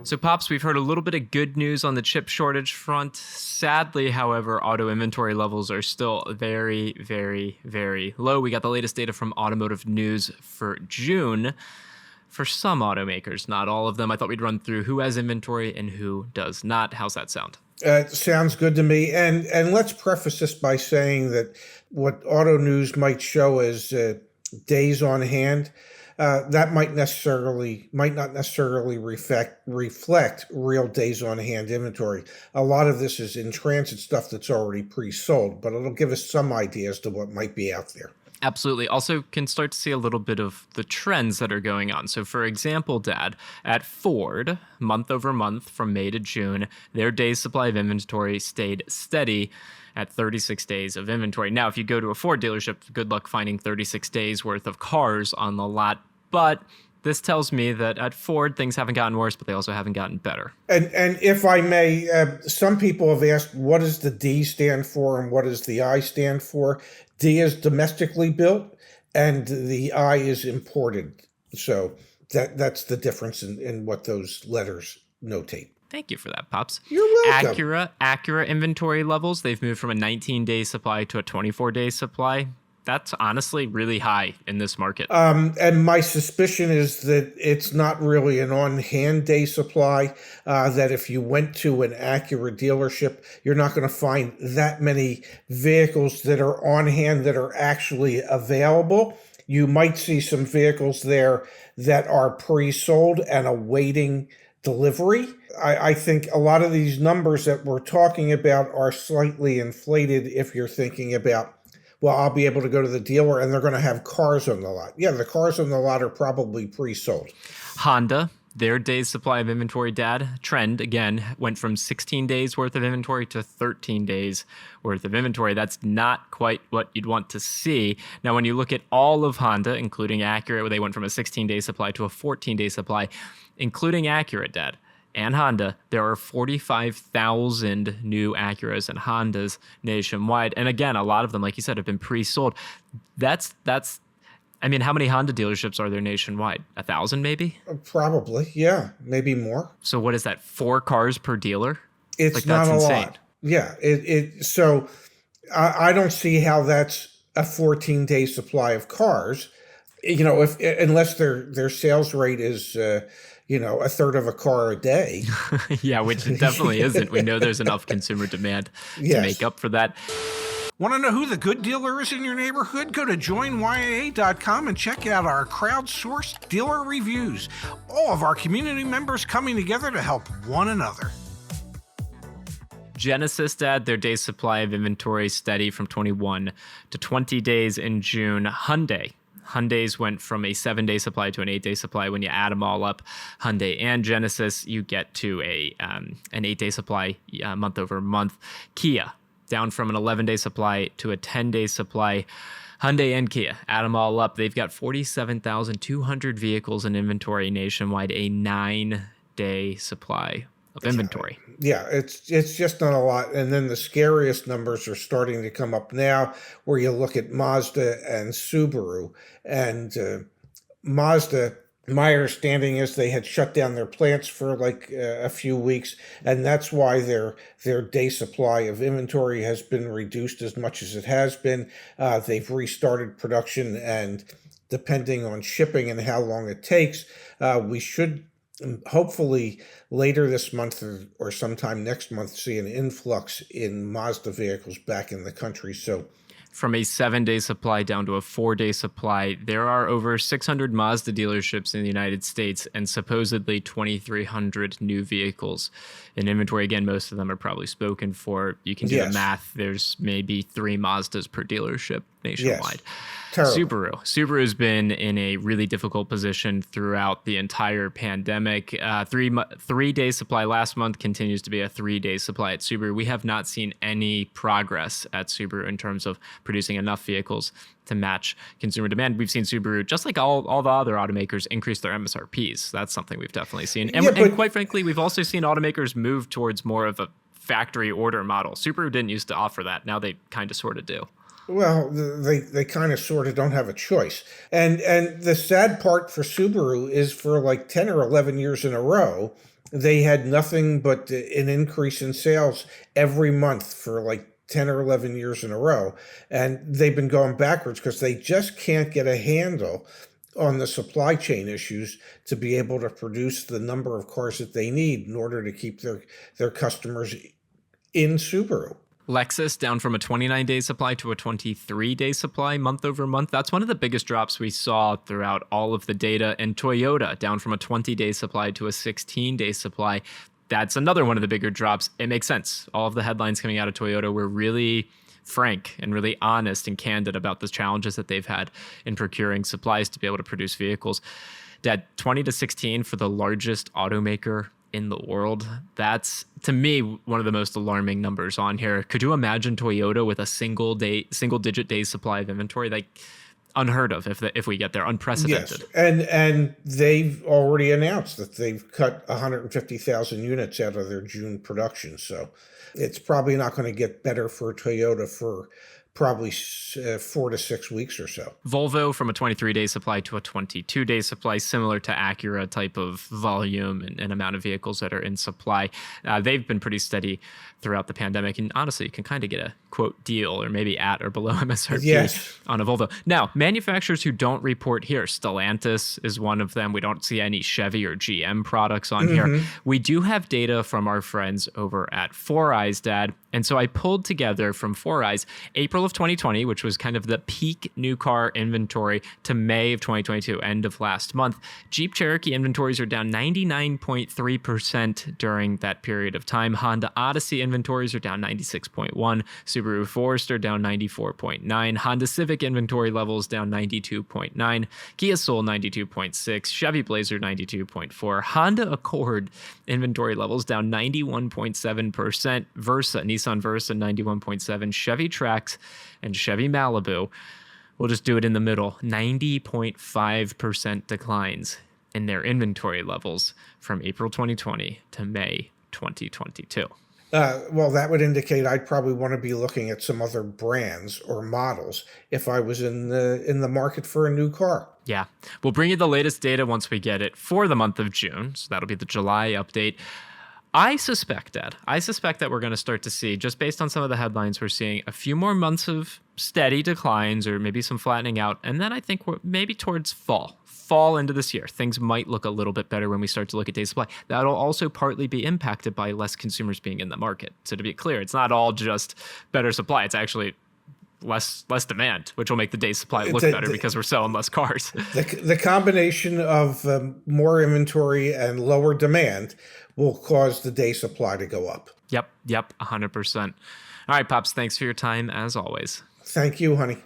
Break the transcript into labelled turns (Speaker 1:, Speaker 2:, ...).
Speaker 1: So, Pops, we've heard a little bit of good news on the chip shortage front. Sadly, however, auto inventory levels are still very, very, very low. We got the latest data from Automotive News for June for some automakers, not all of them. I thought we'd run through who has inventory and who does not. How's that sound?
Speaker 2: Sounds good to me. And let's preface this by saying that what Auto News might show as days on hand, that might not necessarily reflect real days on hand inventory. A lot of this is in transit stuff that's already pre-sold, but it'll give us some idea as to what might be out there.
Speaker 1: Absolutely. Also can start to see a little bit of the trends that are going on. So for example, Dad, at Ford, month over month from May to June, their days supply of inventory stayed steady at 36 days of inventory. Now, if you go to a Ford dealership, good luck finding 36 days worth of cars on the lot. But this tells me that at Ford, things haven't gotten worse, but they also haven't gotten better.
Speaker 2: And if I may, some people have asked, what does the D stand for and what does the I stand for? D is domestically built and the I is imported. So that's the difference in what those letters notate.
Speaker 1: Thank you for that, Pops.
Speaker 2: You're welcome.
Speaker 1: Acura inventory levels, they've moved from a 19-day supply to a 24-day supply. That's honestly really high in this market.
Speaker 2: And my suspicion is that it's not really an on-hand day supply, that if you went to an Acura dealership, you're not going to find that many vehicles that are on hand that are actually available. You might see some vehicles there that are pre-sold and awaiting delivery. I think a lot of these numbers that we're talking about are slightly inflated if you're thinking about, well, I'll be able to go to the dealer and they're going to have cars on the lot. Yeah, the cars on the lot are probably pre-sold.
Speaker 1: Honda, their days supply of inventory, Dad, trend, again, went from 16 days worth of inventory to 13 days worth of inventory. That's not quite what you'd want to see. Now, when you look at all of Honda, including Acura, where they went from a 16-day supply to a 14-day supply, including Acura, Dad, and Honda, there are 45,000 new Acuras and Hondas nationwide. And again, a lot of them, like you said, have been pre-sold. I mean, how many Honda dealerships are there nationwide? 1,000 maybe?
Speaker 2: Probably, yeah, maybe more.
Speaker 1: So what is that, 4 cars per dealer?
Speaker 2: It's like, not that's insane. Lot. Yeah, so I don't see how that's a 14-day supply of cars. You know, unless their sales rate is a third of a car a day.
Speaker 1: Yeah, which it definitely isn't. We know there's enough consumer demand to make up for that.
Speaker 3: Want to know who the good dealer is in your neighborhood? Go to joinyaa.com and check out our crowdsourced dealer reviews. All of our community members coming together to help one another.
Speaker 1: Genesis, Dad, their day supply of inventory steady from 21 to 20 days in June. Hyundai's went from a 7-day supply to an 8-day supply. When you add them all up, Hyundai and Genesis, you get to an 8-day supply month over month. Kia, down from an 11-day supply to a 10-day supply. Hyundai and Kia, add them all up, they've got 47,200 vehicles in inventory nationwide, a 9-day supply of inventory.
Speaker 2: Yeah, it's just not a lot. And then the scariest numbers are starting to come up now, where you look at Mazda and Subaru. And Mazda, my understanding is they had shut down their plants for like a few weeks, and that's why their day supply of inventory has been reduced as much as it has been. They've restarted production, and depending on shipping and how long it takes, we should hopefully later this month or sometime next month see an influx in Mazda vehicles back in the country. So
Speaker 1: from a 7-day supply down to a 4-day supply, there are over 600 Mazda dealerships in the United States and supposedly 2,300 new vehicles in inventory. Again, most of them are probably spoken for. You can do the math. There's maybe 3 Mazdas per dealership nationwide. Subaru's been in a really difficult position throughout the entire pandemic. 3-day supply last month continues to be a 3-day supply at Subaru. We have not seen any progress at Subaru in terms of producing enough vehicles to match consumer demand. We've seen Subaru, just like all the other automakers, increase their MSRPs. That's something we've definitely seen. And quite frankly, we've also seen automakers move towards more of a factory order model. Subaru didn't used to offer that. Now they kind of sort of do.
Speaker 2: Well, they kind of sort of don't have a choice. And the sad part for Subaru is for like 10 or 11 years in a row, They had nothing but an increase in sales every month for like 10 or 11 years in a row. And they've been going backwards because they just can't get a handle on the supply chain issues to be able to produce the number of cars that they need in order to keep their customers in Subaru.
Speaker 1: Lexus down from a 29-day supply to a 23-day supply month over month. That's one of the biggest drops we saw throughout all of the data. And Toyota down from a 20-day supply to a 16-day supply. That's another one of the bigger drops. It makes sense. All of the headlines coming out of Toyota were really frank and really honest and candid about the challenges that they've had in procuring supplies to be able to produce vehicles. That 20 to 16 for the largest automaker in the world. That's, to me, one of the most alarming numbers on here. Could you imagine Toyota with a single digit day supply of inventory? Like, unheard of if we get there, unprecedented.
Speaker 2: Yes, and they've already announced that they've cut 150,000 units out of their June production. So it's probably not going to get better for Toyota for probably 4 to 6 weeks or so.
Speaker 1: Volvo from a 23-day supply to a 22-day supply, similar to Acura type of volume and amount of vehicles that are in supply. They've been pretty steady throughout the pandemic. And honestly, you can kind of get a quote deal or maybe at or below MSRP on a Volvo. Now, manufacturers who don't report here, Stellantis is one of them. We don't see any Chevy or GM products on here. We do have data from our friends over at Four Eyes, Dad. And so I pulled together from Four Eyes April of 2020, which was kind of the peak new car inventory, to May of 2022, end of last month. Jeep Cherokee inventories are down 99.3% during that period of time. Honda Odyssey inventories are down 96.1%. Subaru Forester down 94.9%. Honda Civic inventory levels down 92.9%. Kia Soul 92.6%. Chevy Blazer 92.4%. Honda Accord inventory levels down 91.7%. Nissan Versa 91.7%. Chevy Trax and Chevy Malibu, we'll just do it in the middle, 90.5% declines in their inventory levels from April 2020 to May 2022.
Speaker 2: Well, that would indicate I'd probably want to be looking at some other brands or models if I was in the market for a new car.
Speaker 1: Yeah, we'll bring you the latest data once we get it for the month of June. So that'll be the July update. I suspect that we're going to start to see, just based on some of the headlines, we're seeing a few more months of steady declines or maybe some flattening out. And then I think we're maybe towards fall into this year, things might look a little bit better when we start to look at day supply. That'll also partly be impacted by less consumers being in the market. So to be clear, it's not all just better supply. It's actually less demand, which will make the day supply look better because we're selling less cars.
Speaker 2: The combination of more inventory and lower demand will cause the day supply to go up.
Speaker 1: Yep, 100%. All right, Pops, thanks for your time as always.
Speaker 2: Thank you, honey.